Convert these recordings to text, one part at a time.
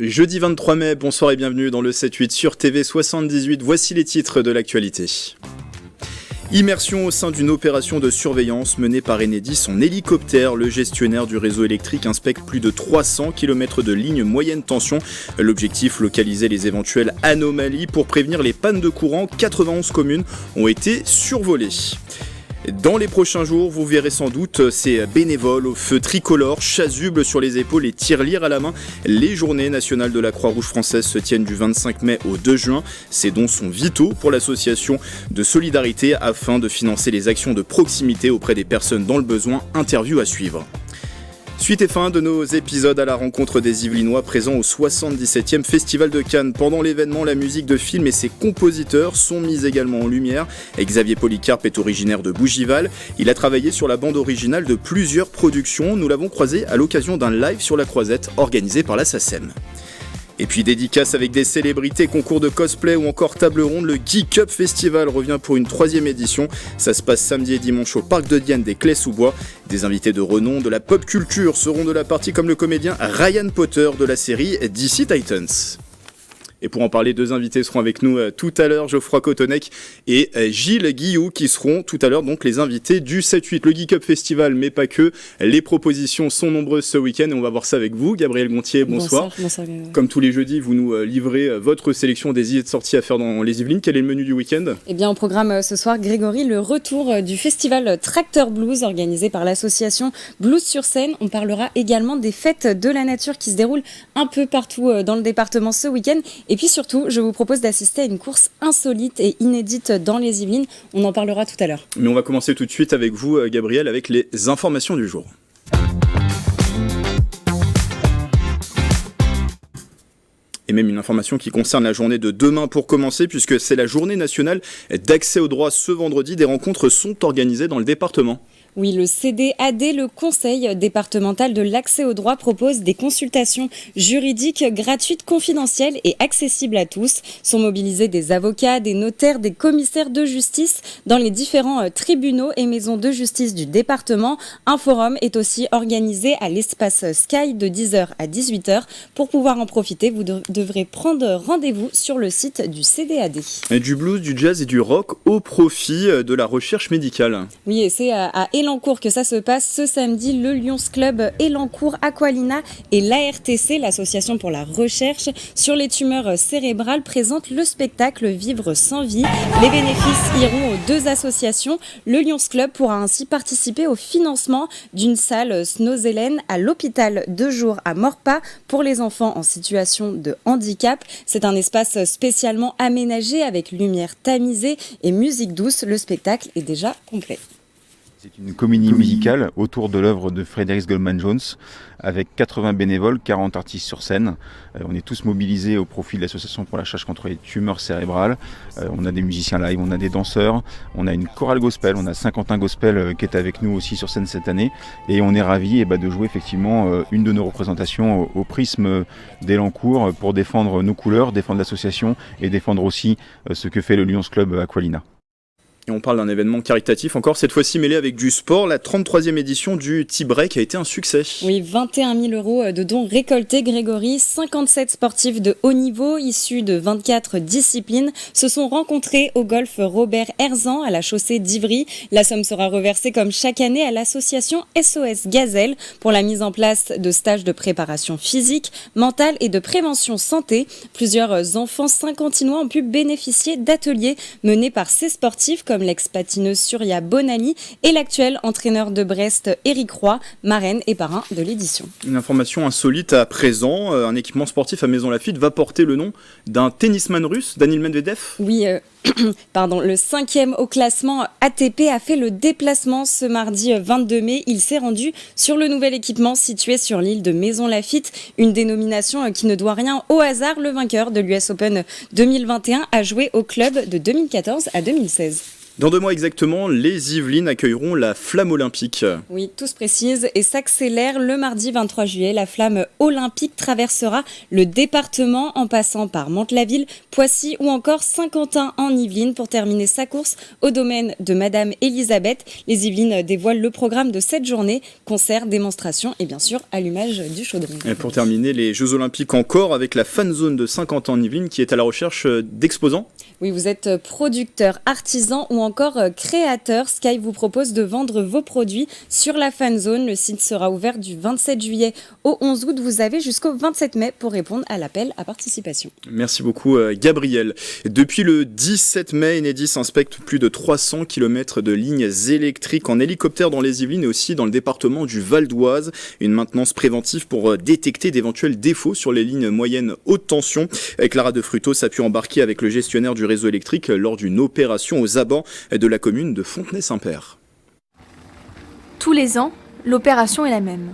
Jeudi 23 mai, bonsoir et bienvenue dans le 7-8 sur TV78. Voici les titres de l'actualité. Immersion au sein d'une opération de surveillance menée par Enedis en hélicoptère. Le gestionnaire du réseau électrique inspecte plus de 300 km de lignes moyenne tension. L'objectif, localiser les éventuelles anomalies pour prévenir les pannes de courant. 91 communes ont été survolées. Dans les prochains jours, vous verrez sans doute ces bénévoles au feu tricolore, chasubles sur les épaules et tirelires à la main. Les journées nationales de la Croix-Rouge française se tiennent du 25 mai au 2 juin. Ces dons sont vitaux pour l'association de solidarité afin de financer les actions de proximité auprès des personnes dans le besoin. Interview à suivre. Suite et fin de nos épisodes à la rencontre des Yvelinois présents au 77e Festival de Cannes. Pendant l'événement, la musique de film et ses compositeurs sont mis également en lumière. Xavier Polycarpe est originaire de Bougival. Il a travaillé sur la bande originale de plusieurs productions. Nous l'avons croisé à l'occasion d'un live sur la Croisette organisé par la SACEM. Et puis dédicace avec des célébrités, concours de cosplay ou encore table ronde, le Geek Up Festival revient pour une 3e édition. Ça se passe samedi et dimanche au Parc de Diane des Clés-sous-Bois. Des invités de renom de la pop culture seront de la partie comme le comédien Ryan Potter de la série DC Titans. Et pour en parler, deux invités seront avec nous tout à l'heure, Geoffroy Cotonec et Gilles Guillou, qui seront tout à l'heure donc les invités du 7-8, le Geek Up Festival, mais pas que. Les propositions sont nombreuses ce week-end et on va voir ça avec vous. Gabriel Gontier, bonsoir. Bonsoir. Comme tous les jeudis, vous nous livrez votre sélection des idées de sortie à faire dans les Yvelines. Quel est le menu du week-end ? Eh bien, au programme ce soir, Grégory, le retour du festival Tracteur Blues organisé par l'association Blues sur Seine. On parlera également des fêtes de la nature qui se déroulent un peu partout dans le département ce week-end. Et puis surtout, je vous propose d'assister à une course insolite et inédite dans les Yvelines. On en parlera tout à l'heure. Mais on va commencer tout de suite avec vous, Gabriel, avec les informations du jour. Et même une information qui concerne la journée de demain pour commencer, puisque c'est la journée nationale d'accès aux droits ce vendredi. Des rencontres sont organisées dans le département. Oui, le CDAD, le Conseil départemental de l'accès aux droits, propose des consultations juridiques gratuites, confidentielles et accessibles à tous. Sont mobilisés des avocats, des notaires, des commissaires de justice dans les différents tribunaux et maisons de justice du département. Un forum est aussi organisé à l'espace Sky de 10h à 18h. Pour pouvoir en profiter, vous devrez prendre rendez-vous sur le site du CDAD. Du blues, du jazz et du rock au profit de la recherche médicale. Oui, et c'est à Elancourt que ça se passe ce samedi. Le Lions Club Elancourt Aqualina et l'ARTC, l'association pour la recherche sur les tumeurs cérébrales, présente le spectacle Vivre sans vie. Les bénéfices iront aux deux associations. Le Lions Club pourra ainsi participer au financement d'une salle Snozelen à l'hôpital de jour à Morpa pour les enfants en situation de handicap. C'est un espace spécialement aménagé avec lumière tamisée et musique douce. Le spectacle est déjà complet. C'est une comédie musicale autour de l'œuvre de Frédéric Goldman Jones avec 80 bénévoles, 40 artistes sur scène. On est tous mobilisés au profit de l'association pour la recherche contre les tumeurs cérébrales. On a des musiciens live, on a des danseurs, on a une chorale gospel, on a Saint-Quentin Gospel qui est avec nous aussi sur scène cette année. Et on est ravis de jouer effectivement une de nos représentations au prisme d'Elancourt pour défendre nos couleurs, défendre l'association et défendre aussi ce que fait le Lions Club Aqualina. Et on parle d'un événement caritatif encore, cette fois-ci mêlé avec du sport. La 33e édition du T-Break a été un succès. Oui, 21 000 € de dons récoltés, Grégory. 57 sportifs de haut niveau, issus de 24 disciplines, se sont rencontrés au golf Robert Herzan à la chaussée d'Ivry. La somme sera reversée comme chaque année à l'association SOS Gazelle pour la mise en place de stages de préparation physique, mentale et de prévention santé. Plusieurs enfants saint-quentinois ont pu bénéficier d'ateliers menés par ces sportifs, comme l'ex-patineuse Surya Bonali et l'actuel entraîneur de Brest, Éric Roy, marraine et parrain de l'édition. Une information insolite à présent, un équipement sportif à Maison Lafitte va porter le nom d'un tennisman russe, Daniil Medvedev. Oui, le 5e au classement ATP a fait le déplacement ce mardi 22 mai. Il s'est rendu sur le nouvel équipement situé sur l'île de Maison Lafitte, une dénomination qui ne doit rien au hasard. Le vainqueur de l'US Open 2021 a joué au club de 2014 à 2016. Dans 2 mois exactement, les Yvelines accueilleront la flamme olympique. Oui, tout se précise et s'accélère. Le mardi 23 juillet, la flamme olympique traversera le département en passant par Mantes-la-Ville, Poissy ou encore Saint-Quentin en Yvelines pour terminer sa course au domaine de Madame Elisabeth. Les Yvelines dévoilent le programme de cette journée, concerts, démonstrations et bien sûr allumage du chaudron. Et pour terminer, les Jeux Olympiques encore avec la fan zone de Saint-Quentin en Yvelines qui est à la recherche d'exposants. Oui, vous êtes producteur, artisan ou encore créateur. Sky vous propose de vendre vos produits sur la fan zone. Le site sera ouvert du 27 juillet au 11 août. Vous avez jusqu'au 27 mai pour répondre à l'appel à participation. Merci beaucoup Gabriel. Depuis le 17 mai, Enedis inspecte plus de 300 km de lignes électriques en hélicoptère dans les Yvelines et aussi dans le département du Val d'Oise. Une maintenance préventive pour détecter d'éventuels défauts sur les lignes moyennes haute tension. Clara De Fruto s'appuie embarquer avec le gestionnaire du réseau électrique lors d'une opération aux abords de la commune de Fontenay-Saint-Père. Tous les ans, l'opération est la même.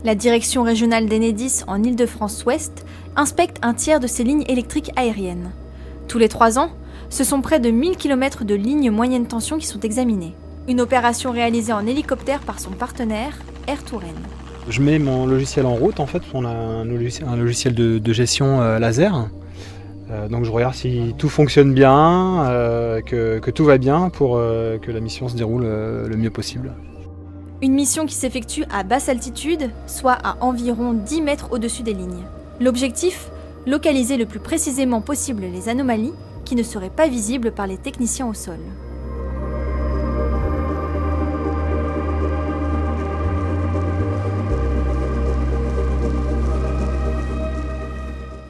La direction régionale d'Enedis en Île-de-France-Ouest inspecte un tiers de ces lignes électriques aériennes. Tous les 3 ans, ce sont près de 1000 km de lignes moyenne tension qui sont examinées. Une opération réalisée en hélicoptère par son partenaire, Air Touraine. Je mets mon logiciel en route, en fait, on a un logiciel de gestion laser. Donc je regarde si tout fonctionne bien, que tout va bien pour que la mission se déroule le mieux possible. Une mission qui s'effectue à basse altitude, soit à environ 10 mètres au-dessus des lignes. L'objectif, localiser le plus précisément possible les anomalies qui ne seraient pas visibles par les techniciens au sol.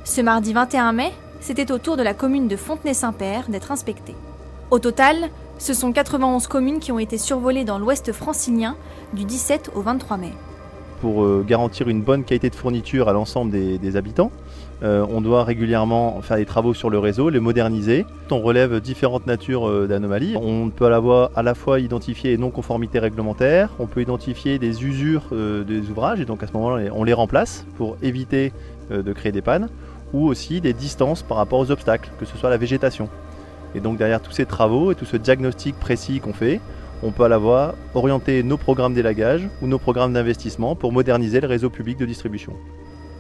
Ce mardi 21 mai, c'était au tour de la commune de Fontenay-Saint-Père d'être inspectée. Au total, ce sont 91 communes qui ont été survolées dans l'ouest francilien du 17 au 23 mai. Pour garantir une bonne qualité de fourniture à l'ensemble des habitants, on doit régulièrement faire des travaux sur le réseau, les moderniser. On relève différentes natures d'anomalies. On peut à la fois identifier les non-conformités réglementaires, on peut identifier des usures des ouvrages et donc à ce moment-là on les remplace pour éviter de créer des pannes, ou aussi des distances par rapport aux obstacles, que ce soit la végétation. Et donc derrière tous ces travaux et tout ce diagnostic précis qu'on fait, on peut à la fois orienter nos programmes d'élagage ou nos programmes d'investissement pour moderniser le réseau public de distribution.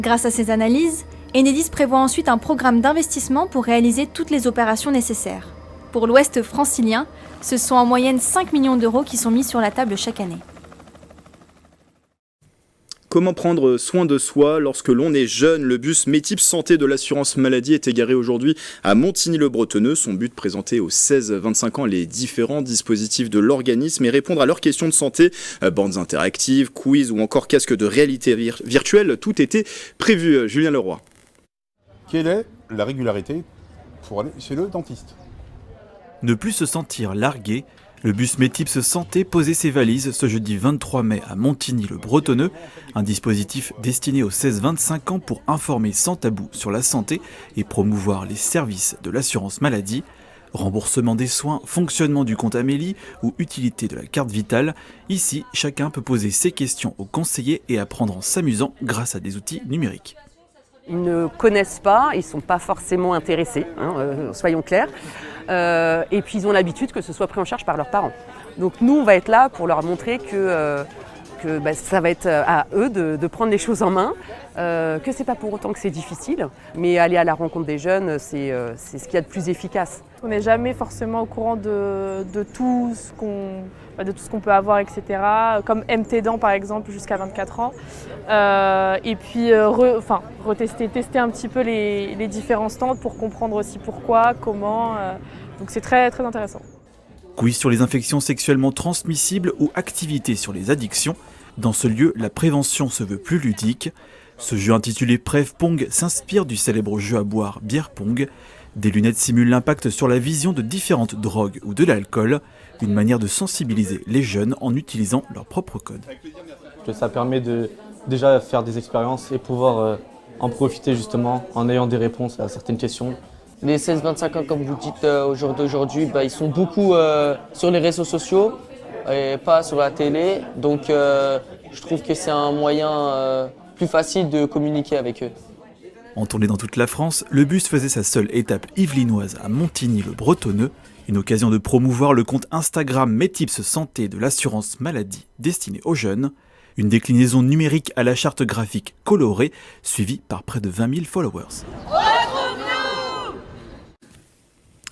Grâce à ces analyses, Enedis prévoit ensuite un programme d'investissement pour réaliser toutes les opérations nécessaires. Pour l'ouest francilien, ce sont en moyenne 5 millions d'euros qui sont mis sur la table chaque année. Comment prendre soin de soi lorsque l'on est jeune? Le bus Métip Santé de l'assurance maladie est égaré aujourd'hui à Montigny-le-Bretonneux. Son but, présenter aux 16-25 ans les différents dispositifs de l'organisme et répondre à leurs questions de santé. Bandes interactives, quiz ou encore casque de réalité virtuelle, tout était prévu. Julien Leroy. Quelle est la régularité pour aller chez le dentiste? Ne plus se sentir largué, le bus Métip Santé posait ses valises ce jeudi 23 mai à Montigny-le-Bretonneux, un dispositif destiné aux 16-25 ans pour informer sans tabou sur la santé et promouvoir les services de l'assurance maladie. Remboursement des soins, fonctionnement du compte Amélie ou utilité de la carte vitale. Ici, chacun peut poser ses questions aux conseillers et apprendre en s'amusant grâce à des outils numériques. Ils ne connaissent pas, ils ne sont pas forcément intéressés, soyons clairs. Et puis ils ont l'habitude que ce soit pris en charge par leurs parents. Donc nous, on va être là pour leur montrer que ça va être à eux de prendre les choses en main, que c'est pas pour autant que c'est difficile, mais aller à la rencontre des jeunes, c'est ce qu'il y a de plus efficace. On n'est jamais forcément au courant de tout ce qu'on peut avoir, etc. Comme MT Dents par exemple jusqu'à 24 ans. Et puis tester un petit peu les différents stands pour comprendre aussi pourquoi, comment. Donc c'est très, très intéressant. Quiz sur les infections sexuellement transmissibles ou activités sur les addictions. Dans ce lieu, la prévention se veut plus ludique. Ce jeu intitulé Prev Pong s'inspire du célèbre jeu à boire Bière Pong. Des lunettes simulent l'impact sur la vision de différentes drogues ou de l'alcool, une manière de sensibiliser les jeunes en utilisant leur propre code. Ça permet de déjà faire des expériences et pouvoir en profiter justement en ayant des réponses à certaines questions. Les 16-25 ans, comme vous dites au jour d'aujourd'hui, ils sont beaucoup sur les réseaux sociaux et pas sur la télé. Donc je trouve que c'est un moyen plus facile de communiquer avec eux. En tournée dans toute la France, le bus faisait sa seule étape yvelinoise à Montigny-le-Bretonneux. Une occasion de promouvoir le compte Instagram Mes Tips Santé de l'assurance maladie destiné aux jeunes. Une déclinaison numérique à la charte graphique colorée, suivie par près de 20 000 followers.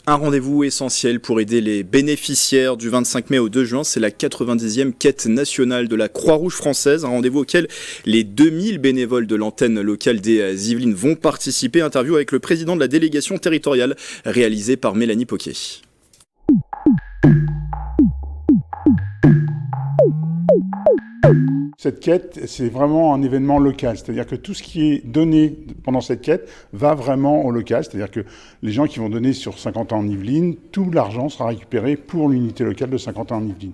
Un rendez-vous essentiel pour aider les bénéficiaires du 25 mai au 2 juin, c'est la 90e quête nationale de la Croix-Rouge française, un rendez-vous auquel les 2000 bénévoles de l'antenne locale des Yvelines vont participer. Interview avec le président de la délégation territoriale, réalisée par Mélanie Poquet. Cette quête, c'est vraiment un événement local, c'est-à-dire que tout ce qui est donné pendant cette quête va vraiment au local, c'est-à-dire que les gens qui vont donner sur 50 ans en Yvelines, tout l'argent sera récupéré pour l'unité locale de 50 ans en Yvelines.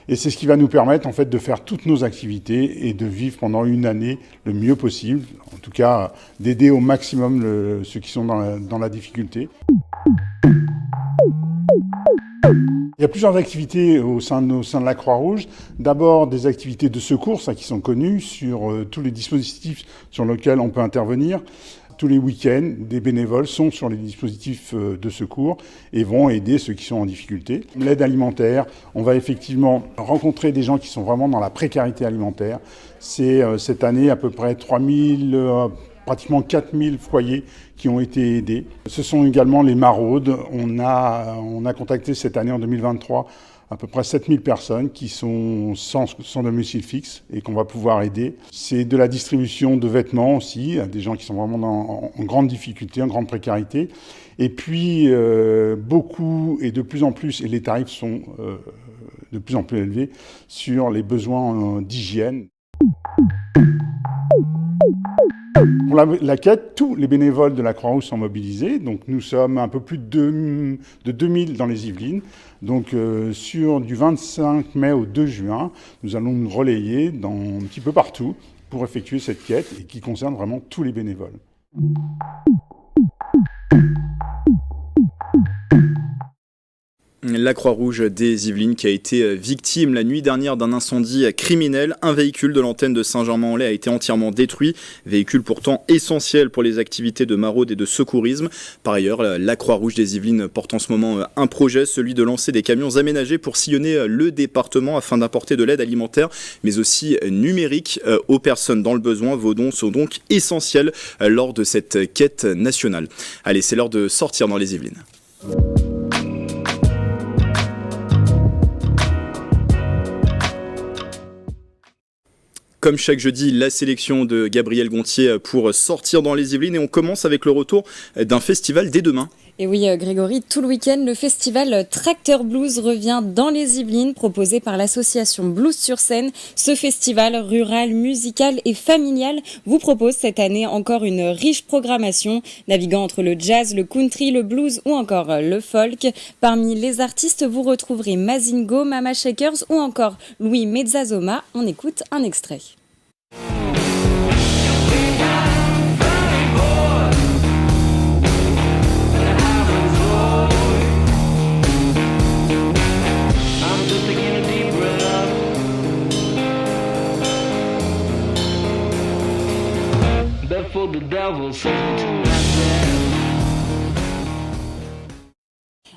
Et c'est ce qui va nous permettre en fait de faire toutes nos activités et de vivre pendant une année le mieux possible, en tout cas d'aider au maximum ceux qui sont dans la difficulté. Il y a plusieurs activités au sein de la Croix-Rouge. D'abord, des activités de secours, ça qui sont connues, sur tous les dispositifs sur lesquels on peut intervenir. Tous les week-ends, des bénévoles sont sur les dispositifs de secours et vont aider ceux qui sont en difficulté. L'aide alimentaire, on va effectivement rencontrer des gens qui sont vraiment dans la précarité alimentaire. C'est cette année à peu près 3000... pratiquement 4000 foyers qui ont été aidés. Ce sont également les maraudes. On a contacté cette année, en 2023, à peu près 7000 personnes qui sont sans domicile fixe et qu'on va pouvoir aider. C'est de la distribution de vêtements aussi, à des gens qui sont vraiment en grande difficulté, en grande précarité. Et puis, beaucoup et de plus en plus, et les tarifs sont de plus en plus élevés, sur les besoins d'hygiène. Pour la quête, tous les bénévoles de la Croix-Rouge sont mobilisés. Donc nous sommes un peu plus de 2000 dans les Yvelines. Donc du 25 mai au 2 juin, nous allons nous relayer un petit peu partout pour effectuer cette quête et qui concerne vraiment tous les bénévoles. La Croix-Rouge des Yvelines qui a été victime la nuit dernière d'un incendie criminel. Un véhicule de l'antenne de Saint-Germain-en-Laye a été entièrement détruit. Véhicule pourtant essentiel pour les activités de maraude et de secourisme. Par ailleurs, la Croix-Rouge des Yvelines porte en ce moment un projet, celui de lancer des camions aménagés pour sillonner le département afin d'apporter de l'aide alimentaire, mais aussi numérique aux personnes dans le besoin. Vos dons sont donc essentiels lors de cette quête nationale. Allez, c'est l'heure de sortir dans les Yvelines. Comme chaque jeudi, la sélection de Gabriel Gontier pour sortir dans les Yvelines et on commence avec le retour d'un festival dès demain. Et oui, Grégory, tout le week-end, le festival Tracteur Blues revient dans les Yvelines, proposé par l'association Blues sur scène. Ce festival rural, musical et familial vous propose cette année encore une riche programmation, naviguant entre le jazz, le country, le blues ou encore le folk. Parmi les artistes, vous retrouverez Mazingo, Mama Shakers ou encore Louis Mezzazoma. On écoute un extrait. The devil says to myself.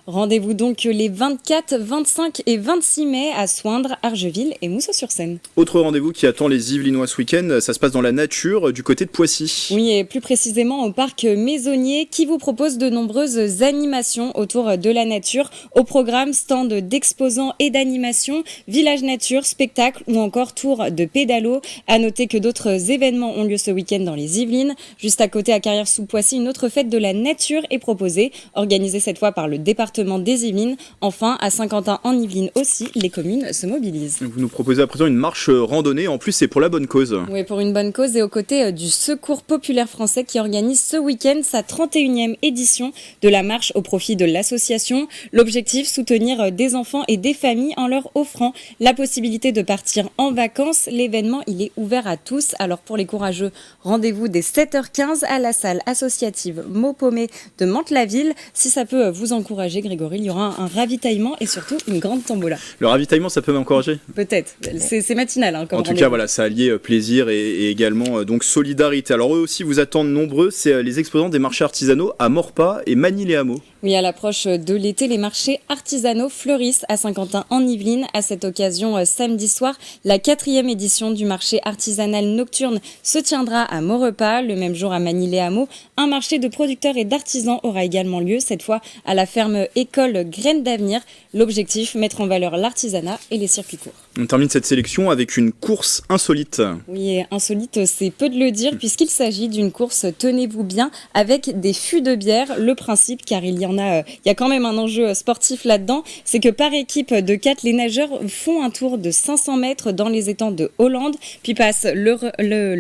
Rendez-vous donc les 24, 25 et 26 mai à Soindre, Argeville et Mousseau-sur-Seine. Autre rendez-vous qui attend les Yvelinois ce week-end, ça se passe dans la nature du côté de Poissy. Oui, et plus précisément au parc Maisonnier qui vous propose de nombreuses animations autour de la nature. Au programme, stand d'exposants et d'animations, village nature, spectacle ou encore tour de pédalo. À noter que d'autres événements ont lieu ce week-end dans les Yvelines. Juste à côté, à Carrières-sous-Poissy, une autre fête de la nature est proposée, organisée cette fois par le département des Yvelines. Enfin, à Saint-Quentin en Yvelines aussi, les communes se mobilisent. Vous nous proposez à présent une marche randonnée, en plus c'est pour la bonne cause. Oui, pour une bonne cause et aux côtés du Secours populaire français qui organise ce week-end sa 31e édition de la marche au profit de l'association. L'objectif, soutenir des enfants et des familles en leur offrant la possibilité de partir en vacances. L'événement, il est ouvert à tous. Alors pour les courageux, rendez-vous dès 7h15 à la salle associative Maupomé de Mantes-la-Ville. Si ça peut vous encourager, Grégory, il y aura un ravitaillement et surtout une grande tombola. Le ravitaillement, ça peut m'encourager ? Peut-être, c'est matinal. Hein, en tout cas, voilà, ça alliait plaisir et également donc solidarité. Alors eux aussi vous attendent nombreux, c'est les exposants des marchés artisanaux à Maurepas et Magny-les-Hameaux. Oui, à l'approche de l'été, les marchés artisanaux fleurissent à Saint-Quentin-en-Yvelines. À cette occasion, samedi soir, la 4e édition du marché artisanal nocturne se tiendra à Maurepas. Le même jour à Magny-les-Hameaux, un marché de producteurs et d'artisans aura également lieu, cette fois à la ferme École Graines d'Avenir. L'objectif, mettre en valeur l'artisanat et les circuits courts. On termine cette sélection avec une course insolite. Oui, et insolite, c'est peu de le dire, puisqu'il s'agit d'une course, tenez-vous bien, avec des fûts de bière. Le principe, car il y a quand même un enjeu sportif là-dedans, c'est que par équipe de 4, les nageurs font un tour de 500 mètres dans les étangs de Hollande, puis passent le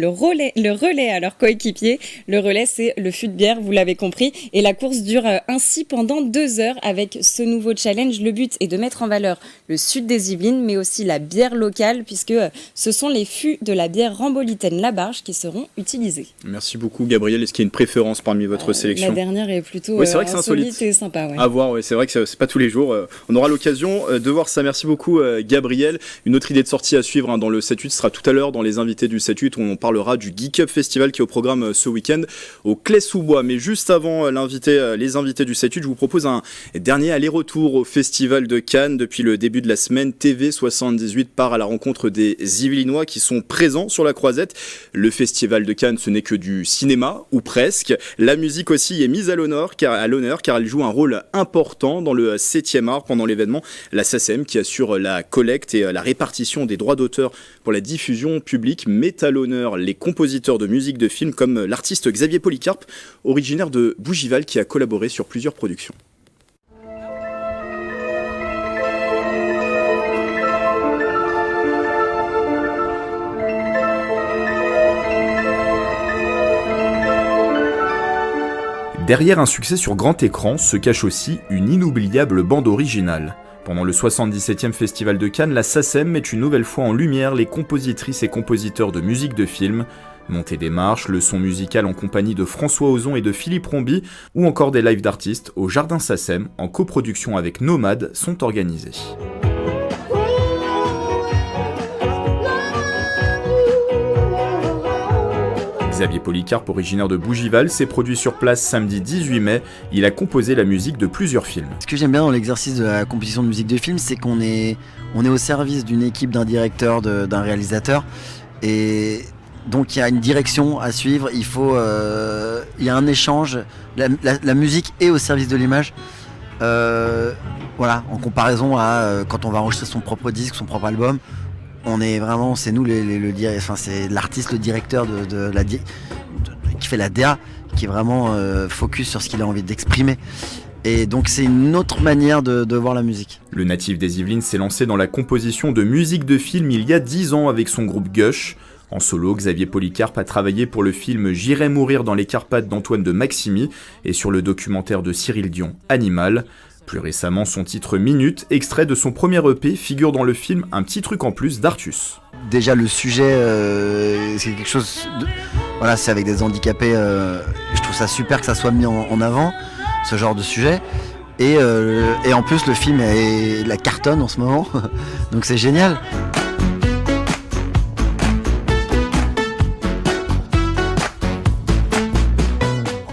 relais à leur coéquipier. Le relais, c'est le fût de bière, vous l'avez compris, et la course dure ainsi pendant 2 heures. Avec ce nouveau challenge, le but est de mettre en valeur le sud des Yvelines, mais aussi la bière locale, puisque ce sont les fûts de la bière rambolitaine Labarge qui seront utilisés. Merci beaucoup Gabriel. Est-ce qu'il y a une préférence parmi votre sélection ? La dernière est plutôt oui, c'est vrai que c'est insolite et sympa. Ouais. À voir, oui, c'est vrai que c'est pas tous les jours. On aura l'occasion de voir ça. Merci beaucoup Gabriel. Une autre idée de sortie à suivre dans le 7-8 sera tout à l'heure dans les invités du 7-8 où on parlera du Geek Up Festival qui est au programme ce week-end au Clé-sous-Bois. Mais juste avant les invités du 7-8, je vous propose un dernier aller-retour au Festival de Cannes. Depuis le début de la semaine, TV78 part à la rencontre des Yvelinois qui sont présents sur la croisette. Le Festival de Cannes, ce n'est que du cinéma, ou presque. La musique aussi est mise à l'honneur car elle joue un rôle important dans le 7e art pendant l'événement. La SACEM qui assure la collecte et la répartition des droits d'auteur pour la diffusion publique met à l'honneur les compositeurs de musique de film comme l'artiste Xavier Polycarpe, originaire de Bougival qui a collaboré sur plusieurs productions. Derrière un succès sur grand écran se cache aussi une inoubliable bande originale. Pendant le 77e Festival de Cannes, la SACEM met une nouvelle fois en lumière les compositrices et compositeurs de musique de film. Montée des marches, le son musical en compagnie de François Ozon et de Philippe Rombi, ou encore des lives d'artistes au Jardin SACEM, en coproduction avec Nomade, sont organisés. Xavier Polycarpe, originaire de Bougival, s'est produit sur place samedi 18 mai. Il a composé la musique de plusieurs films. Ce que j'aime bien dans l'exercice de la composition de musique de film, c'est qu'on est au service d'une équipe, d'un directeur, d'un réalisateur. Et donc il y a une direction à suivre, il y a un échange. La musique est au service de l'image. Voilà, en comparaison à quand on va enregistrer son propre disque, son propre album. C'est nous c'est l'artiste, le directeur qui fait la DA, qui est vraiment focus sur ce qu'il a envie d'exprimer. Et donc c'est une autre manière de voir la musique. Le natif des Yvelines s'est lancé dans la composition de musique de film il y a 10 ans avec son groupe Gush. En solo, Xavier Polycarpe a travaillé pour le film J'irai mourir dans les Carpates d'Antoine de Maximi et sur le documentaire de Cyril Dion, Animal. Plus récemment, son titre Minute, extrait de son premier EP, figure dans le film Un petit truc en plus d'Artus. Déjà le sujet, c'est quelque chose voilà, c'est avec des handicapés, je trouve ça super que ça soit mis en avant, ce genre de sujet. Et en plus le film la cartonne en ce moment, donc c'est génial.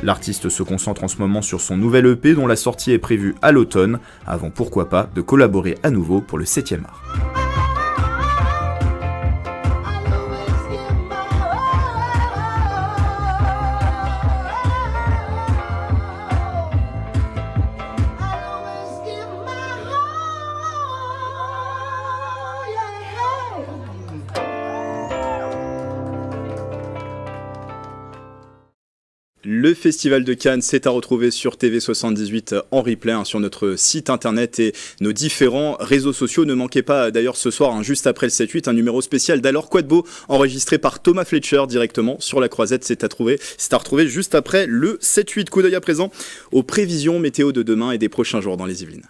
L'artiste se concentre en ce moment sur son nouvel EP dont la sortie est prévue à l'automne, avant pourquoi pas de collaborer à nouveau pour le 7e art. Le Festival de Cannes, c'est à retrouver sur TV78 en replay, sur notre site internet et nos différents réseaux sociaux. Ne manquez pas d'ailleurs ce soir, juste après le 7-8, un numéro spécial d'Alors Quadbo enregistré par Thomas Fletcher directement sur la croisette. C'est à retrouver juste après le 7-8. Coup d'œil à présent aux prévisions météo de demain et des prochains jours dans les Yvelines.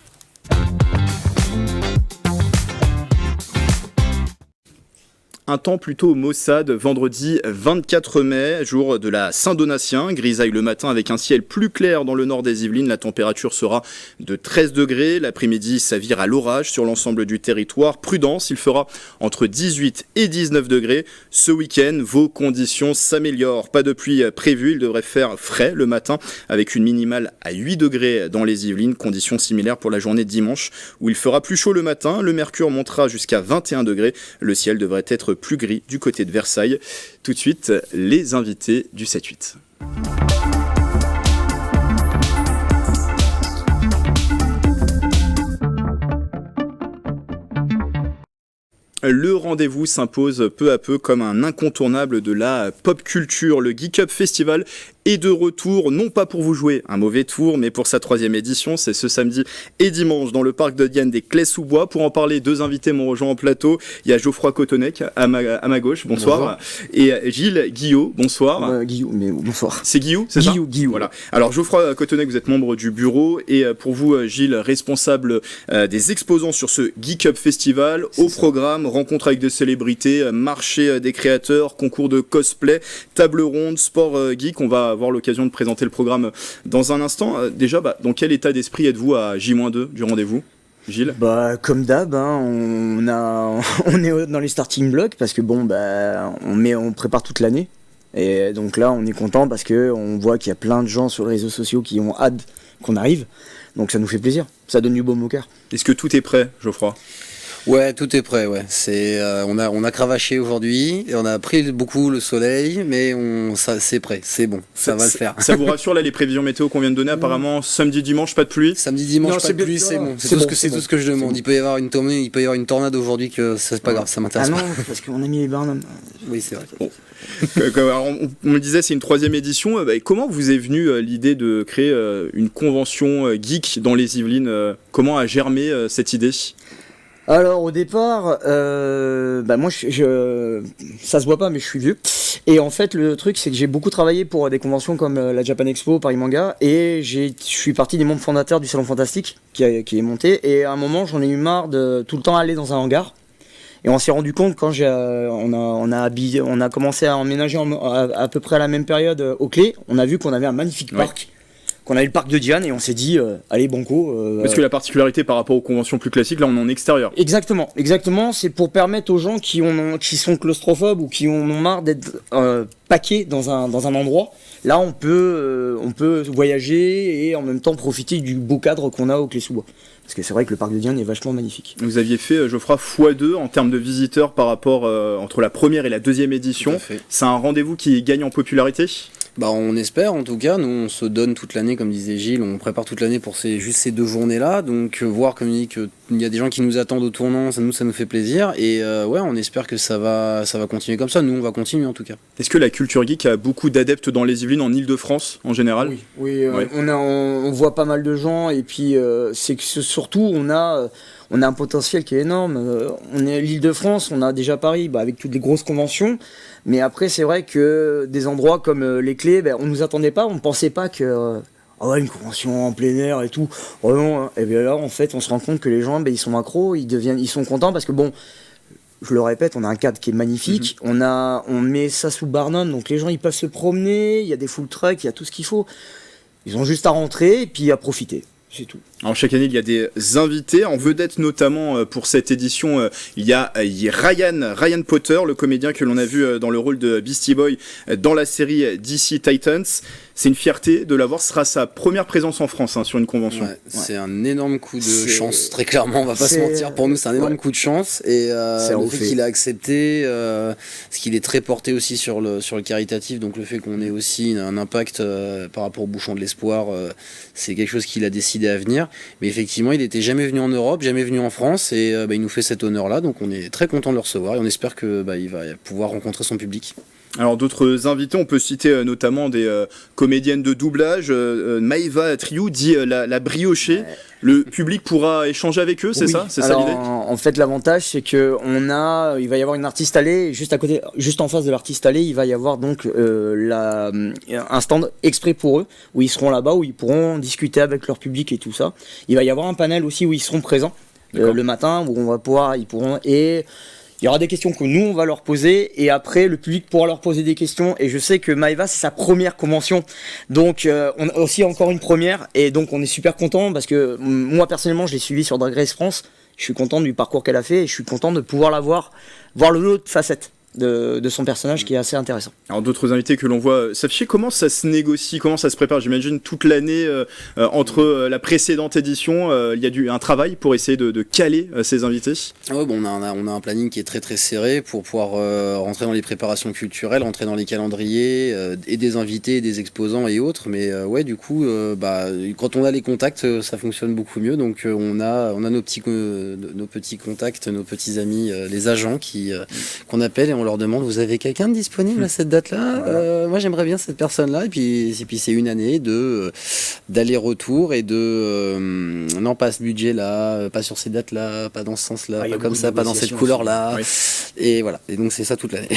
Un temps plutôt maussade, vendredi 24 mai, jour de la Saint-Donatien, grisaille le matin avec un ciel plus clair dans le nord des Yvelines, la température sera de 13 degrés, l'après-midi ça vire à l'orage sur l'ensemble du territoire, prudence, il fera entre 18 et 19 degrés, ce week-end vos conditions s'améliorent, pas de pluie prévue, il devrait faire frais le matin avec une minimale à 8 degrés dans les Yvelines, conditions similaires pour la journée de dimanche où il fera plus chaud le matin, le mercure montera jusqu'à 21 degrés, le ciel devrait être plus gris du côté de Versailles. Tout de suite, les invités du 7-8. Le rendez-vous s'impose peu à peu comme un incontournable de la pop culture. Le Geek Up Festival est de retour, non pas pour vous jouer un mauvais tour, mais pour sa 3e édition. C'est ce samedi et dimanche dans le parc de Diane des Clés-sous-Bois. Pour en parler, 2 invités m'ont rejoint en plateau. Il y a Geoffroy Cotonec à ma gauche, bonsoir. Bonjour. Et Gilles Guillot, bonsoir. Guillot, mais bonsoir. C'est Guillot, c'est ça ? Guillot. Voilà. Alors Geoffroy Cotonec, vous êtes membre du bureau et pour vous, Gilles, responsable des exposants sur ce Geek Up Festival. Au programme, rencontre avec des célébrités, marché des créateurs, concours de cosplay, table ronde, sport geek. On va avoir l'occasion de présenter le programme dans un instant. Déjà, dans quel état d'esprit êtes-vous à J-2 du rendez-vous, Gilles ? Comme d'hab, on est dans les starting blocks parce que on prépare toute l'année. Et donc là, on est content parce qu'on voit qu'il y a plein de gens sur les réseaux sociaux qui ont hâte qu'on arrive. Donc ça nous fait plaisir. Ça donne du baume au cœur. Est-ce que tout est prêt, Geoffroy ? Ouais, tout est prêt, ouais. On a cravaché aujourd'hui et on a pris beaucoup le soleil, mais c'est prêt, c'est bon, ça va le faire. Ça vous rassure là les prévisions météo qu'on vient de donner, apparemment samedi dimanche pas de pluie. Samedi dimanche pas de pluie, c'est bon. C'est tout ce que je demande. Il peut y avoir une tornade aujourd'hui, que c'est pas grave, ça m'intéresse pas. Ah non, parce qu'on a mis les Barnum. Oui, c'est vrai. Bon. On le disait, c'est une 3e édition. Comment vous est venue l'idée de créer une convention geek dans les Yvelines ? Comment a germé cette idée ? Alors au départ, moi ça se voit pas mais je suis vieux. Et en fait le truc c'est que j'ai beaucoup travaillé pour des conventions comme la Japan Expo, Paris Manga, et je suis parti des membres fondateurs du Salon Fantastique qui est monté, et à un moment j'en ai eu marre de tout le temps aller dans un hangar. Et on s'est rendu compte quand on a commencé à emménager à peu près à la même période aux Clés, on a vu qu'on avait un magnifique parc. Qu'on avait le parc de Diane et on s'est dit allez banco. Parce que la particularité par rapport aux conventions plus classiques, là on est en extérieur. Exactement, c'est pour permettre aux gens qui sont claustrophobes ou qui en ont marre d'être paqués dans un endroit. Là on peut voyager et en même temps profiter du beau cadre qu'on a au Clés-sous-Bois. Parce que c'est vrai que le parc de Diane est vachement magnifique. Vous aviez fait, Geoffroy, x2 en termes de visiteurs par rapport entre la première et la 2e édition. C'est un rendez-vous qui gagne en popularité ? On espère en tout cas, nous on se donne toute l'année comme disait Gilles, on prépare toute l'année pour juste ces 2 journées-là, donc voir comme il dit qu'il y a des gens qui nous attendent au tournant, ça nous fait plaisir, et on espère que ça va continuer comme ça, nous on va continuer en tout cas. Est-ce que la culture geek a beaucoup d'adeptes dans les Yvelines, en Ile-de-France en général ? Oui. On voit pas mal de gens, et puis c'est que surtout on a un potentiel qui est énorme. On est l'Île-de-France, on a déjà Paris avec toutes les grosses conventions. Mais après, c'est vrai que des endroits comme les Clés, on nous attendait pas, on pensait pas que une convention en plein air et tout. Oh non, hein. Et bien là, en fait, on se rend compte que les gens, ils sont accros, ils sont contents parce que je le répète, on a un cadre qui est magnifique. On met ça sous Barnum, donc les gens ils peuvent se promener, il y a des food trucks, il y a tout ce qu'il faut. Ils ont juste à rentrer et puis à profiter. C'est tout. Alors chaque année il y a des invités en vedette, notamment pour cette édition il y a Ryan Potter, le comédien que l'on a vu dans le rôle de Beastie Boy dans la série DC Titans. C'est une fierté de l'avoir, ce sera sa première présence en France sur une convention. C'est un énorme coup de chance, très clairement, on va pas se mentir, pour nous c'est un énorme coup de chance, et le fait qu'il a accepté, parce qu'il est très porté aussi sur le caritatif, donc le fait qu'on ait aussi un impact par rapport au bouchon de l'espoir, c'est quelque chose qu'il a décidé à venir, mais effectivement il n'était jamais venu en Europe, jamais venu en France, et il nous fait cet honneur là, donc on est très content de le recevoir, et on espère que il va pouvoir rencontrer son public. Alors d'autres invités, on peut citer notamment des comédiennes de doublage, Maëva Triou dit la briochée. Le public pourra échanger avec eux, c'est ça l'idée ? En fait, l'avantage c'est que il va y avoir une artiste allée, juste en face de l'artiste allée, il va y avoir donc un stand exprès pour eux où ils seront là-bas, où ils pourront discuter avec leur public et tout ça. Il va y avoir un panel aussi où ils seront présents le matin, où ils pourront. Et Il y aura des questions que nous on va leur poser et après le public pourra leur poser des questions et je sais que Maeva c'est sa première convention donc on a aussi encore une première et donc on est super content parce que moi personnellement je l'ai suivi sur Drag Race France, je suis content du parcours qu'elle a fait et je suis content de pouvoir la voir l'autre facette de son personnage qui est assez intéressant. Alors d'autres invités que l'on voit s'afficher, comment ça se négocie, comment ça se prépare? J'imagine toute l'année entre la précédente édition, il y a un travail pour essayer de caler ces invités. Ouais, bon, on a un planning qui est très très serré pour pouvoir rentrer dans les préparations culturelles, rentrer dans les calendriers et des invités, des exposants et autres. Mais ouais, du coup, quand on a les contacts, ça fonctionne beaucoup mieux. Donc on a nos petits contacts, nos petits amis, les agents qu'on appelle et on leur demande, vous avez quelqu'un de disponible à cette date-là? Moi j'aimerais bien cette personne-là. Et puis c'est une année d'aller-retour et non, pas ce budget-là, pas sur ces dates-là, pas dans ce sens-là, pas comme ça, pas dans cette couleur-là. Oui. Et voilà, et donc c'est ça toute l'année.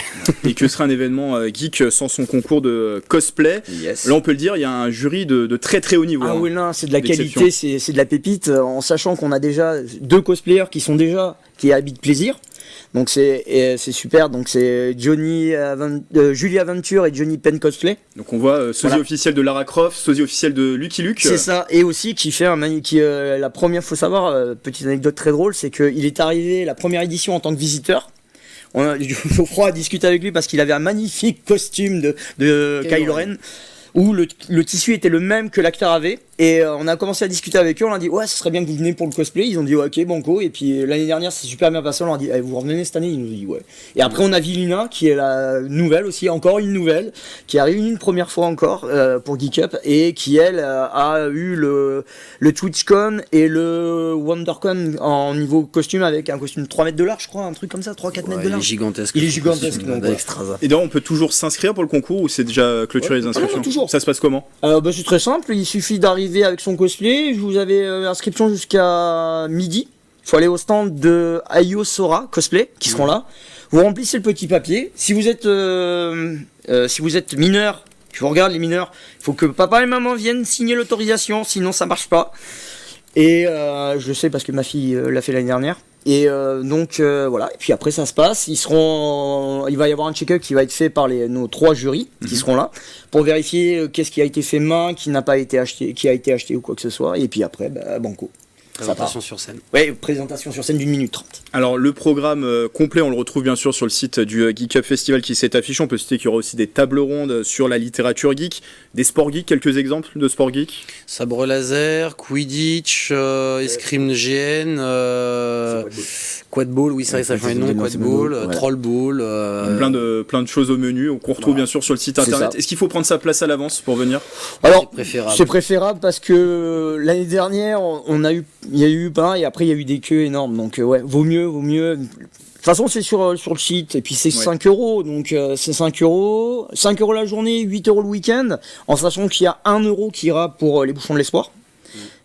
Et que serait un événement geek sans son concours de cosplay? Yes. Là on peut le dire, il y a un jury de très très haut niveau. Ah oui, non, c'est de la qualité, c'est de la pépite, en sachant qu'on a déjà 2 cosplayers qui habitent plaisir. Donc c'est super, donc c'est Julie Aventure et Johnny Penn Cosplay. Donc on voit sosie officiel de Lara Croft, sosie officiel de Lucky Luke. C'est ça, et aussi qui fait la première, faut savoir, petite anecdote très drôle, c'est qu'il est arrivé la première édition en tant que visiteur. Geoffroy a discuté avec lui parce qu'il avait un magnifique costume de Kylo Ren. Où le tissu était le même que l'acteur avait et on a commencé à discuter avec eux, on a dit ouais ce serait bien que vous veniez pour le cosplay, ils ont dit ouais, ok banco et puis l'année dernière c'est super bien passé, on leur a dit vous revenez cette année, ils nous ont dit ouais. Et après on a Vilina qui est la nouvelle aussi, encore une nouvelle qui arrive une première fois encore pour Geek Up et qui elle a eu le TwitchCon et le WonderCon en niveau costume avec un costume de 3 mètres de large je crois, un truc comme ça, 3-4 mètres de large. Il est gigantesque donc, et donc on peut toujours s'inscrire pour le concours ou c'est déjà clôturé les inscriptions? Toujours. Ça se passe comment? C'est très simple, il suffit d'arriver avec son cosplay, vous avez inscription jusqu'à midi, il faut aller au stand de Ayo Sora Cosplay qui seront là, vous remplissez le petit papier, si vous êtes mineur, je vous regarde les mineurs, il faut que papa et maman viennent signer l'autorisation, sinon ça marche pas. Et je le sais parce que ma fille l'a fait l'année dernière. Et voilà, et puis après ça se passe, il va y avoir un check-up qui va être fait par nos 3 jurys qui seront là pour vérifier qu'est-ce qui a été fait main, qui n'a pas été acheté, qui a été acheté ou quoi que ce soit, et puis après banco. Présentation sur scène. Oui, présentation sur scène d'1 minute 30. Alors le programme complet, on le retrouve bien sûr sur le site du Geek Up Festival qui s'est affiché. On peut citer qu'il y aura aussi des tables rondes sur la littérature geek, des sports geeks, quelques exemples de sports geeks. Sabre laser, Quidditch, escrime GN, quadball, oui ça fait un nom, quadball, trollball. Plein de choses au menu qu'on retrouve bien sûr sur le site internet. Est-ce qu'il faut prendre sa place à l'avance pour venir? Alors c'est préférable parce que l'année dernière il y a eu pain et après il y a eu des queues énormes, donc ouais, vaut mieux. De toute façon c'est sur le site et puis c'est 5 €, donc c'est 5 € la journée, 8 € le week-end, en sachant qu'il y a 1 € qui ira pour les bouchons de l'espoir.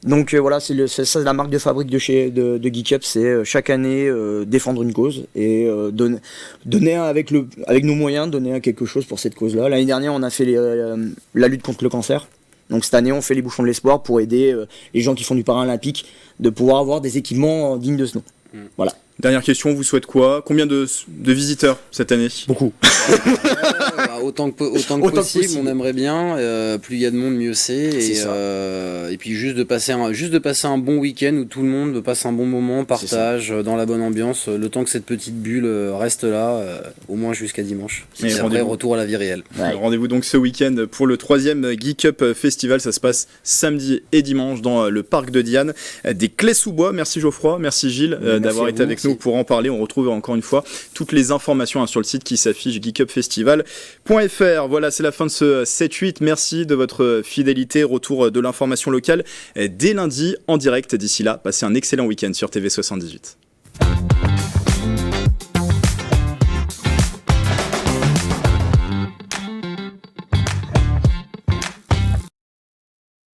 Donc voilà, c'est la marque de fabrique de Geek Up, c'est chaque année défendre une cause et donner avec nos moyens, donner quelque chose pour cette cause-là. L'année dernière on a fait la lutte contre le cancer. Donc cette année on fait les bouchons de l'espoir pour aider les gens qui font du paralympique de pouvoir avoir des équipements dignes de ce nom. Voilà. Dernière question, vous souhaitez quoi? Combien de visiteurs cette année? Beaucoup. Autant que possible, on aimerait bien. Plus il y a de monde, mieux c'est. Et puis juste de passer un bon week-end où tout le monde passe un bon moment, partage dans la bonne ambiance, le temps que cette petite bulle reste là, au moins jusqu'à dimanche. Et après, retour à la vie réelle. Ouais. Rendez-vous donc ce week-end pour le 3e Geek Up Festival. Ça se passe samedi et dimanche dans le parc de Diane des Clés-sous-Bois. Merci Geoffroy, merci Gilles d'avoir été avec nous pour en parler. On retrouve encore une fois toutes les informations sur le site qui s'affiche geekupfestival.fr. Voilà, c'est la fin de ce 7-8. Merci de votre fidélité. Retour de l'information locale dès lundi en direct. D'ici là, passez un excellent week-end sur TV78.